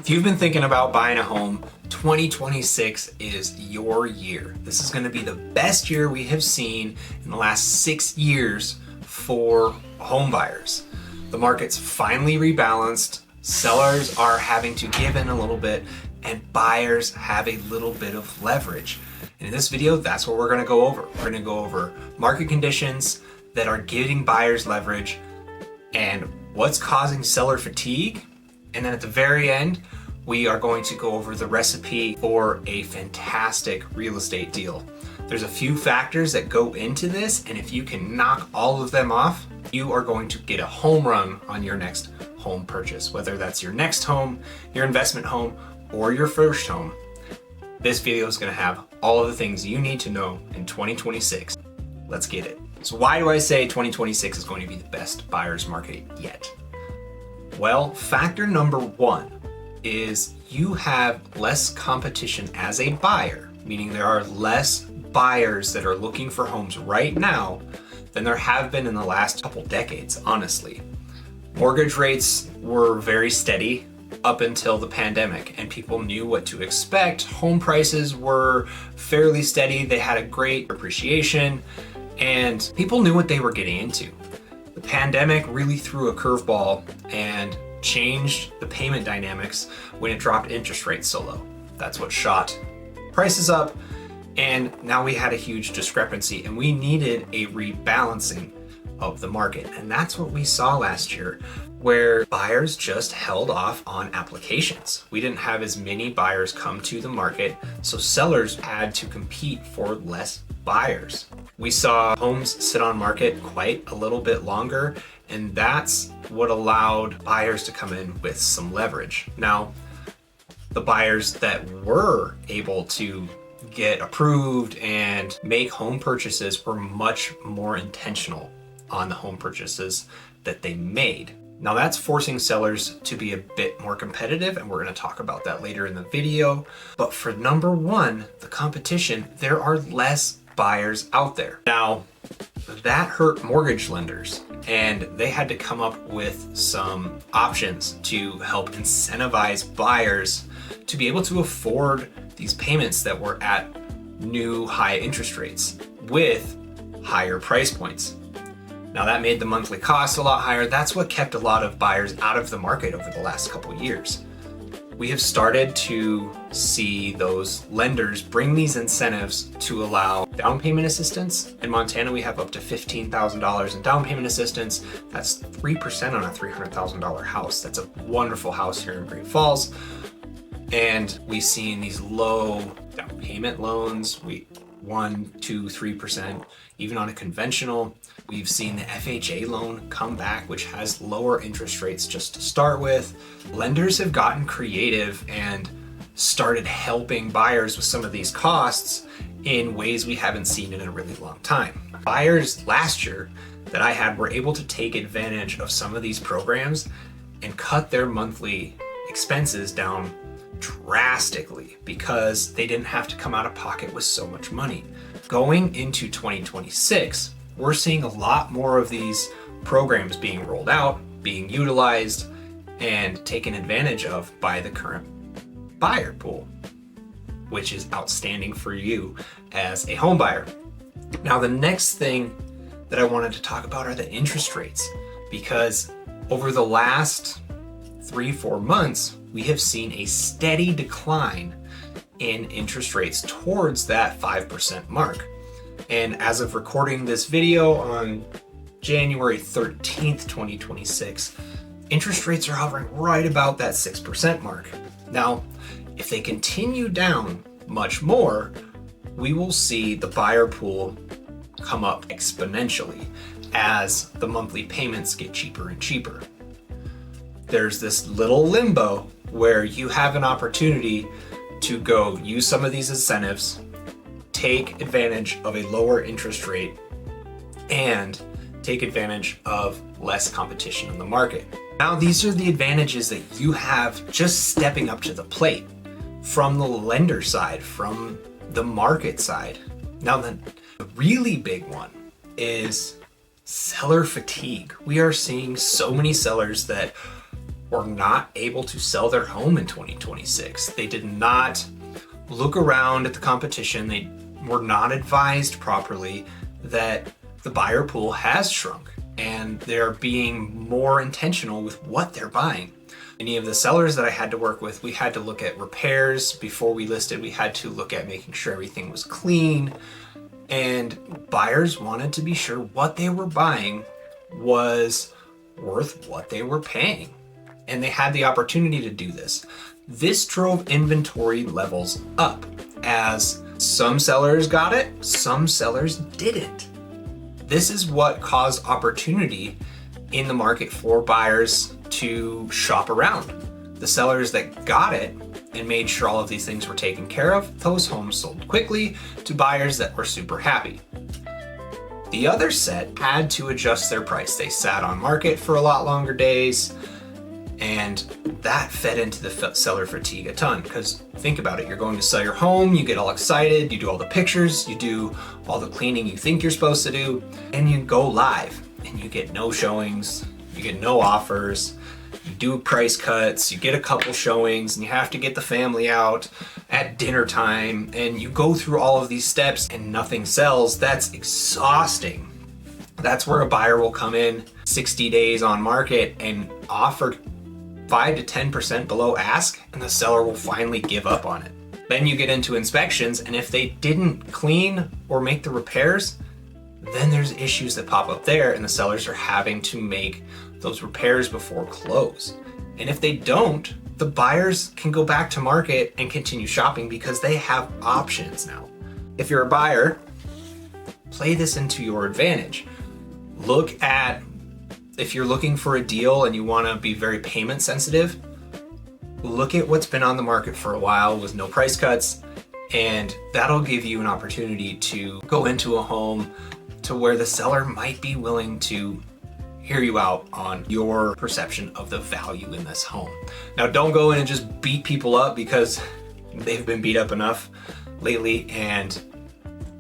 If you've been thinking about buying a home, 2026 is your year. This is going to be the best year we have seen in the last 6 years for home buyers. The market's finally rebalanced, sellers are having to give in a little bit, and buyers have a little bit of leverage. And in this video, that's what we're going to go over. We're going to go over market conditions that are giving buyers leverage and what's causing seller fatigue. And then at the very end, we are going to go over the recipe for a fantastic real estate deal. There's a few factors that go into this, and if you can knock all of them off, you are going to get a home run on your next home purchase, whether that's your next home, your investment home, or your first home. This video is going to have all of the things you need to know in 2026. Let's get it. So why do I say 2026 is going to be the best buyer's market yet? Well, factor number one is you have less competition as a buyer, meaning there are less buyers that are looking for homes right now than there have been in the last couple decades, honestly. Mortgage rates were very steady up until the pandemic, and people knew what to expect. Home prices were fairly steady. They had a great appreciation, and people knew what they were getting into. The pandemic really threw a curveball and changed the payment dynamics when it dropped interest rates so low. That's what shot prices up, and now we had a huge discrepancy, and we needed a rebalancing of the market. And that's what we saw last year, where buyers just held off on applications. We didn't have as many buyers come to the market, so sellers had to compete for less buyers. We saw homes sit on market quite a little bit longer, and that's what allowed buyers to come in with some leverage. Now, the buyers that were able to get approved and make home purchases were much more intentional on the home purchases that they made. Now that's forcing sellers to be a bit more competitive, and we're going to talk about that later in the video. But for number one, the competition, there are less buyers out there. Now, that hurt mortgage lenders, and they had to come up with some options to help incentivize buyers to be able to afford these payments that were at new high interest rates with higher price points. Now that made the monthly cost a lot higher. That's what kept a lot of buyers out of the market over the last couple years. We have started to see those lenders bring these incentives to allow down payment assistance. In Montana, we have up to $15,000 in down payment assistance. That's 3% on a $300,000 house. That's a wonderful house here in Great Falls. And we've seen these low down payment loans, 1%, 2%, 3%, even on a conventional. We've seen the FHA loan come back, which has lower interest rates just to start with. Lenders have gotten creative and started helping buyers with some of these costs in ways we haven't seen in a really long time. Buyers last year that I had were able to take advantage of some of these programs and cut their monthly expenses down drastically because they didn't have to come out of pocket with so much money. Going into 2026, we're seeing a lot more of these programs being rolled out, being utilized, and taken advantage of by the current buyer pool, which is outstanding for you as a home buyer. Now, the next thing that I wanted to talk about are the interest rates, because over the last 3-4 months, we have seen a steady decline in interest rates towards that 5% mark. And as of recording this video on January 13th, 2026, interest rates are hovering right about that 6% mark. Now, if they continue down much more, we will see the buyer pool come up exponentially as the monthly payments get cheaper and cheaper. There's this little limbo where you have an opportunity to go use some of these incentives, take advantage of a lower interest rate, and take advantage of less competition in the market. Now, these are the advantages that you have just stepping up to the plate from the lender side, from the market side. Now, the really big one is seller fatigue. We are seeing so many sellers that were not able to sell their home in 2026. They did not look around at the competition. They were not advised properly that the buyer pool has shrunk and they're being more intentional with what they're buying. Any of the sellers that I had to work with, we had to look at repairs before we listed. We had to look at making sure everything was clean, and buyers wanted to be sure what they were buying was worth what they were paying. And they had the opportunity to do this. This drove inventory levels up as some sellers got it, some sellers didn't. This is what caused opportunity in the market for buyers to shop around. The sellers that got it and made sure all of these things were taken care of, those homes sold quickly to buyers that were super happy. The other set had to adjust their price. They sat on market for a lot longer days, and that fed into the seller fatigue a ton. Because think about it, you're going to sell your home, you get all excited, you do all the pictures, you do all the cleaning you think you're supposed to do, and you go live and you get no showings, you get no offers, you do price cuts, you get a couple showings, and you have to get the family out at dinner time, and you go through all of these steps and nothing sells. That's exhausting. That's where a buyer will come in 60 days on market and offer 5 to 10% below ask, and the seller will finally give up on it. Then you get into inspections, and if they didn't clean or make the repairs, then there's issues that pop up there, and the sellers are having to make those repairs before close. And if they don't, the buyers can go back to market and continue shopping because they have options now. If you're a buyer, play this into your advantage. Look at, if you're looking for a deal and you want to be very payment sensitive, look at what's been on the market for a while with no price cuts, and that'll give you an opportunity to go into a home to where the seller might be willing to hear you out on your perception of the value in this home. Now, don't go in and just beat people up because they've been beat up enough lately, and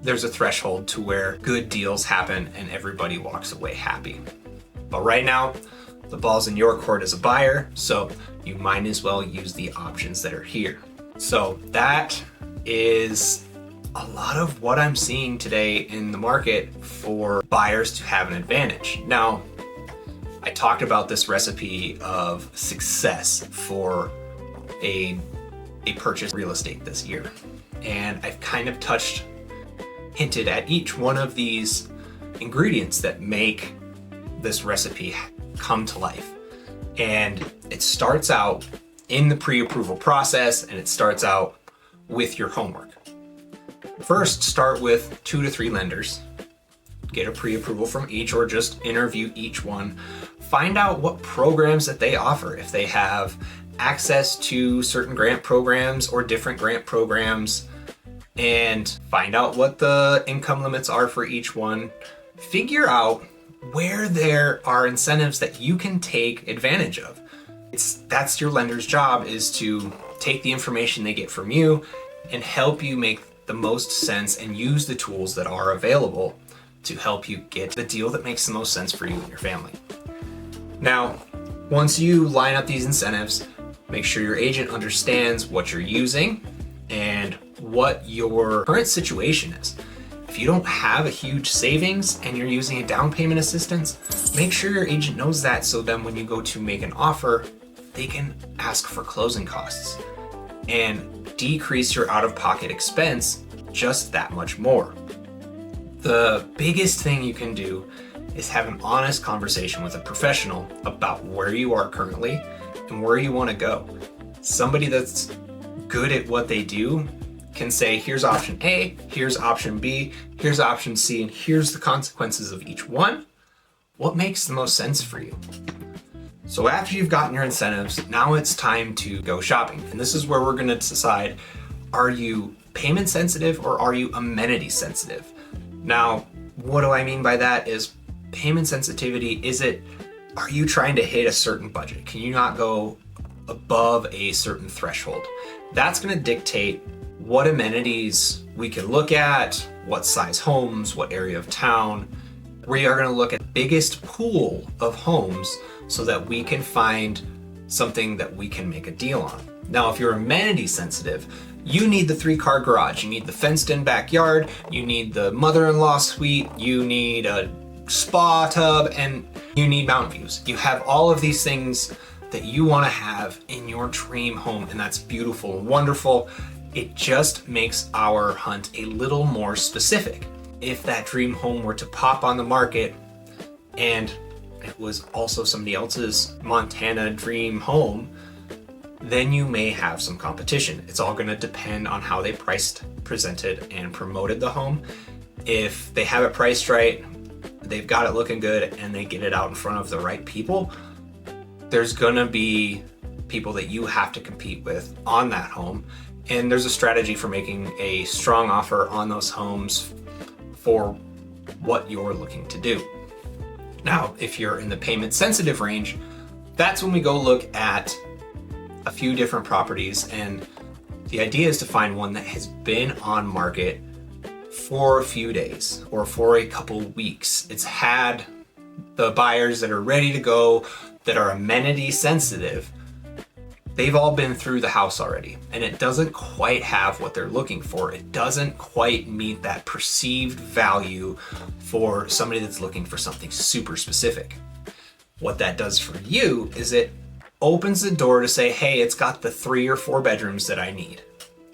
there's a threshold to where good deals happen and everybody walks away happy. But right now, the ball's in your court as a buyer, so you might as well use the options that are here. So that is a lot of what I'm seeing today in the market for buyers to have an advantage. Now, I talked about this recipe of success for a purchase real estate this year. And I've kind of hinted at each one of these ingredients that make this recipe come to life. And it starts out in the pre-approval process, and it starts out with your homework. First, start with 2 to 3 lenders. Get a pre-approval from each, or just interview each one. Find out what programs that they offer, if they have access to certain grant programs or different grant programs, and find out what the income limits are for each one. Figure out where there are incentives that you can take advantage of. That's your lender's job, is to take the information they get from you and help you make the most sense and use the tools that are available to help you get the deal that makes the most sense for you and your family. Now, once you line up these incentives, make sure your agent understands what you're using and what your current situation is. If you don't have a huge savings and you're using a down payment assistance, make sure your agent knows that, so then when you go to make an offer, they can ask for closing costs and decrease your out-of-pocket expense just that much more. The biggest thing you can do is have an honest conversation with a professional about where you are currently and where you want to go. Somebody that's good at what they do can say, here's option A, here's option B, here's option C, and here's the consequences of each one. What makes the most sense for you? So after you've gotten your incentives, now it's time to go shopping. And this is where we're going to decide, are you payment sensitive or are you amenity sensitive? Now, what do I mean by that is payment sensitivity. Are you trying to hit a certain budget? Can you not go above a certain threshold? That's going to dictate what amenities we can look at, what size homes, what area of town. We are going to look at the biggest pool of homes so that we can find something that we can make a deal on. Now, if you're amenity sensitive, you need the 3-car garage, you need the fenced in backyard, you need the mother-in-law suite, you need a spa tub, and you need mountain views. You have all of these things that you want to have in your dream home, and that's beautiful and wonderful. It just makes our hunt a little more specific. If that dream home were to pop on the market and it was also somebody else's Montana dream home, then you may have some competition. It's all gonna depend on how they priced, presented, and promoted the home. If they have it priced right, they've got it looking good, and they get it out in front of the right people, there's gonna be people that you have to compete with on that home. And there's a strategy for making a strong offer on those homes for what you're looking to do. Now, if you're in the payment sensitive range, that's when we go look at a few different properties, and the idea is to find one that has been on market for a few days or for a couple weeks. It's had the buyers that are ready to go, that are amenity sensitive. They've all been through the house already, and it doesn't quite have what they're looking for. It doesn't quite meet that perceived value for somebody that's looking for something super specific. What that does for you is it opens the door to say, hey, it's got the 3 or 4 bedrooms that I need.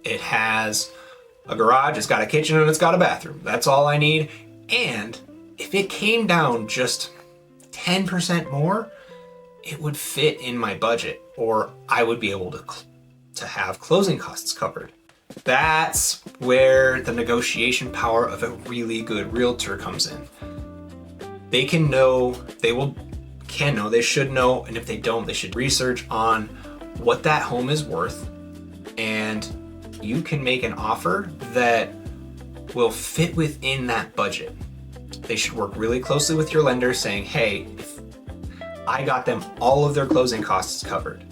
It has a garage, it's got a kitchen, and it's got a bathroom. That's all I need. And if it came down just 10% more, it would fit in my budget, or I would be able to have closing costs covered. That's where the negotiation power of a really good realtor comes in. They can know, they should know, and if they don't, they should research on what that home is worth, and you can make an offer that will fit within that budget. They should work really closely with your lender saying, hey, if I got them all of their closing costs covered,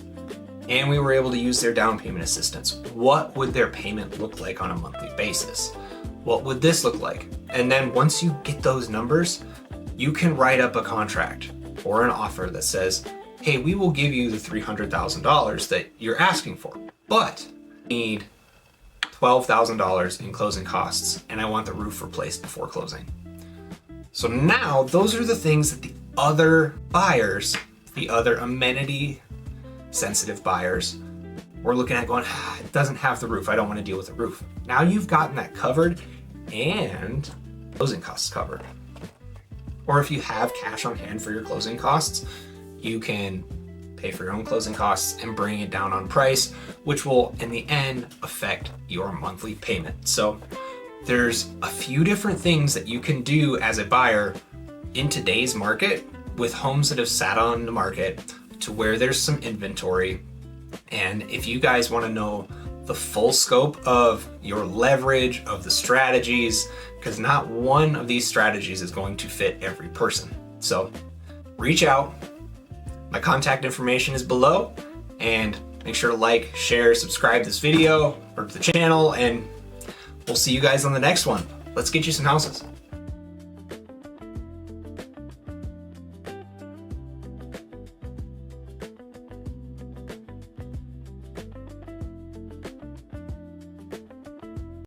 and we were able to use their down payment assistance, what would their payment look like on a monthly basis? What would this look like? And then once you get those numbers, you can write up a contract or an offer that says, hey, we will give you the $300,000 that you're asking for, but I need $12,000 in closing costs, and I want the roof replaced before closing. So now those are the things that the other buyers, the other amenity sensitive buyers, were looking at going, it doesn't have the roof, I don't want to deal with the roof. Now you've gotten that covered and closing costs covered. Or if you have cash on hand for your closing costs, you can pay for your own closing costs and bring it down on price, which will in the end affect your monthly payment. So there's a few different things that you can do as a buyer in today's market with homes that have sat on the market to where there's some inventory. And if you guys want to know the full scope of your leverage, of the strategies, because not one of these strategies is going to fit every person. So reach out. My contact information is below, and make sure to like, share, subscribe this video or to the channel, and we'll see you guys on the next one. Let's get you some houses.